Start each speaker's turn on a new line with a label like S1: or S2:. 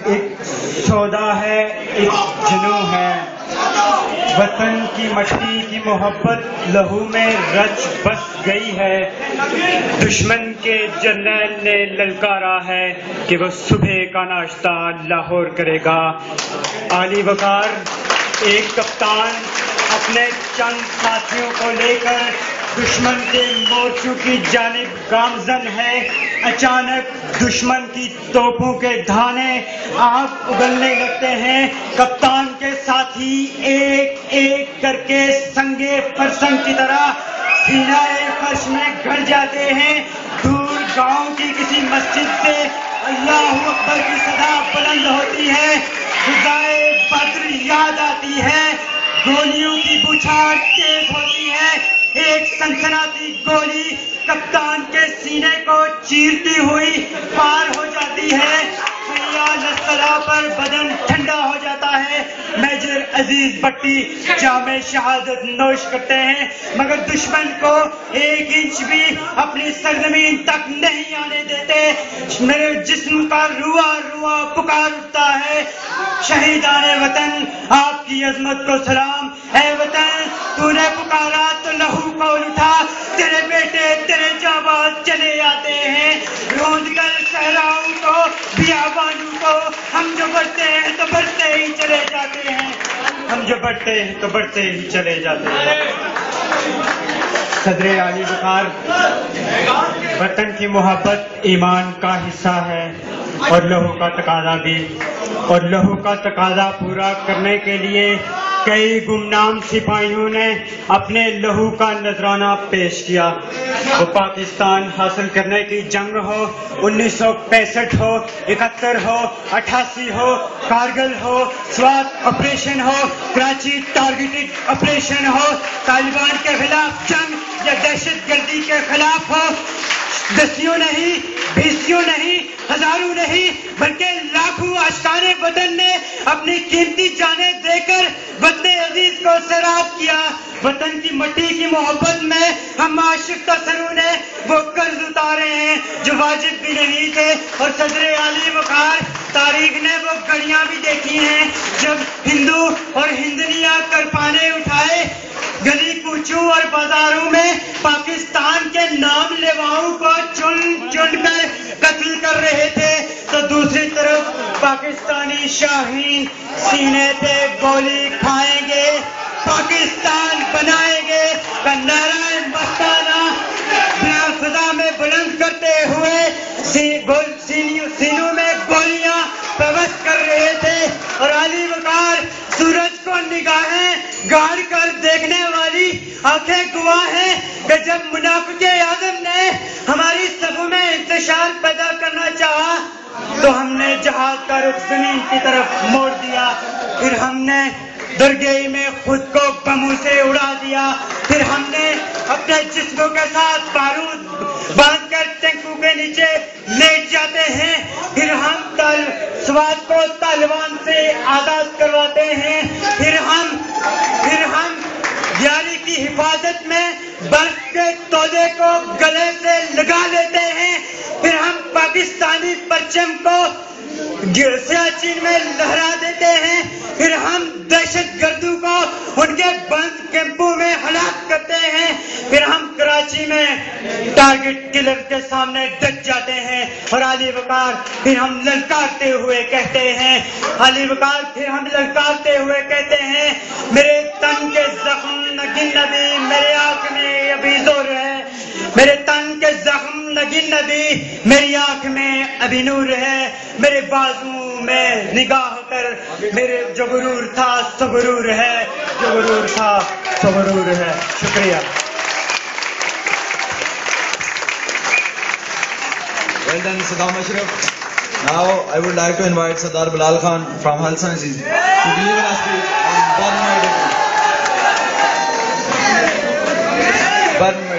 S1: ایک سودا ہے، ایک جنوں ہے، وطن کی مٹی کی محبت لہو میں رچ بس گئی ہے. دشمن کے جرنیل نے للکارا ہے کہ وہ صبح کا ناشتہ لاہور کرے گا. عالی وقار ایک کپتان اپنے چند ساتھیوں کو لے کر دشمن کے مورچوں کی جانب گامزن ہے. اچانک دشمن کی توپوں کے دھانے آگ اگلنے لگتے ہیں. کپتان کے ساتھی ایک ایک کر کے سنگے فرسنگ کی طرح سینہ فرش میں گڑ جاتے ہیں. دور گاؤں کی کسی مسجد سے اللہ اکبر کی صدا بلند ہوتی ہے. فضائے بدر یاد آتی ہے. گولیوں کی بوچھار تیز ہوتی ہے. ایک سنسناتی گولی کپتان کے سینے کو چیرتی ہوئی پار ہو جاتی ہے. خیال الصلاح پر بدن ٹھنڈا ہو جاتا ہے. میجر عزیز بٹی جام شہادت نوش کرتے ہیں مگر دشمن کو ایک انچ بھی اپنی سرزمین تک نہیں آنے دیتے. میرے جسم کا روا روا پکار اٹھتا ہے. شہیدان وطن آپ کی عظمت کو سلام. اے وطن تو نے پکارا تو لہو کو اٹھا. تیرے بیٹے تیرے جانباز چلے آتے ہیں روند کر صحراؤں کو بیابانوں کو. ہم جو بڑھتے ہیں تو بڑھتے ہی چلے جاتے ہیں. ہم جو بڑھتے ہیں تو بڑھتے ہی چلے جاتے ہیں. صدر عالی وقار وطن کی محبت ایمان کا حصہ ہے اور لہو کا تقاضا بھی. اور لہو کا تقاضا پورا کرنے کے لیے کئی گمنام سپاہیوں نے اپنے لہو کا نذرانہ پیش کیا. وہ پاکستان حاصل کرنے کی جنگ ہو، 1965 ہو، 71 ہو، 88 ہو، کارگل ہو، سوات آپریشن ہو، کراچی ٹارگیٹڈ آپریشن ہو، طالبان کے خلاف جنگ یا دہشت گردی کے خلاف ہو. دسیوں نہیں، بیسیوں نہیں، ہزاروں نہیں بلکہ لاکھوں عاشقان وطن نے اپنی قیمتی جانیں دے کر وطن عزیز کو سیراب کیا. وطن کی مٹی کی محبت میں ہم عاشق تصروں نے وہ قرض اتارے ہیں جو واجب بھی نہیں تھے. اور صدر عالی وقار تاریخ نے وہ گھڑیاں بھی دیکھی ہیں جب ہندو اور ہندنیاں کرپانے اٹھائے گلی کوچوں اور بازاروں میں پاکستان کے نام لیواؤں کو چن چن کر قتل کر رہے تھے تو دوسری طرف پاکستانی شاہین سینے پہ گولی کھائیں گے، پاکستان بنائیں گے کا نعرہ مستانہ فضا میں بلند کرتے ہوئے سینوں میں گولیاں پیوست کر رہے تھے. اور عالی وقار سورج کو نگاہیں گاڑ کر دیکھنے والی آنکھیں گواہ ہیں کہ جب منافق اعظم نے ہماری صفوں میں انتشار پیدا کرنا چاہا تو ہم نے جہاد کا رخ زمین کی طرف موڑ دیا. پھر ہم نے درگاہی میں خود کو بموں سے اڑا دیا. پھر ہم نے اپنے جسموں کے ساتھ بارود باندھ کر ٹینکوں کے نیچے لیٹ جاتے ہیں. پھر ہم سوات کو طالبان سے آزاد کرواتے ہیں. پھر ہم یاری کی حفاظت میں برف کے تودے کو گلے سے لگا لیتے ہیں. پھر ہم پاکستانی پرچم کو سیاچین میں لہرا دیتے ہیں. پھر ہم دہشت گردوں کو ان کے بند کیمپوں میں ہلاک کرتے ہیں. پھر ہم کراچی میں ٹارگٹ کلر کے سامنے ڈٹ جاتے ہیں. اور عالی وقار پھر ہم للکارتے ہوئے کہتے ہیں، عالی وقار پھر ہم للکارتے ہوئے کہتے ہیں، میرے تن کے زخم نگن نبی میرے آنکھ میں ابھی زور ہے. میرے تن کے زخم نگن نبی میری آنکھ میں ابھی نور ہے. میرے بازو میں نگاہ کر میرے جو غرور تھا سو غرور ہے، جو غرور تھا سو غرور ہے. شکریہ.
S2: Well done, Saddam Ashraf. Now I would like to invite Sardar Bilal Khan from Hull Sciences to deliver a speech on Burn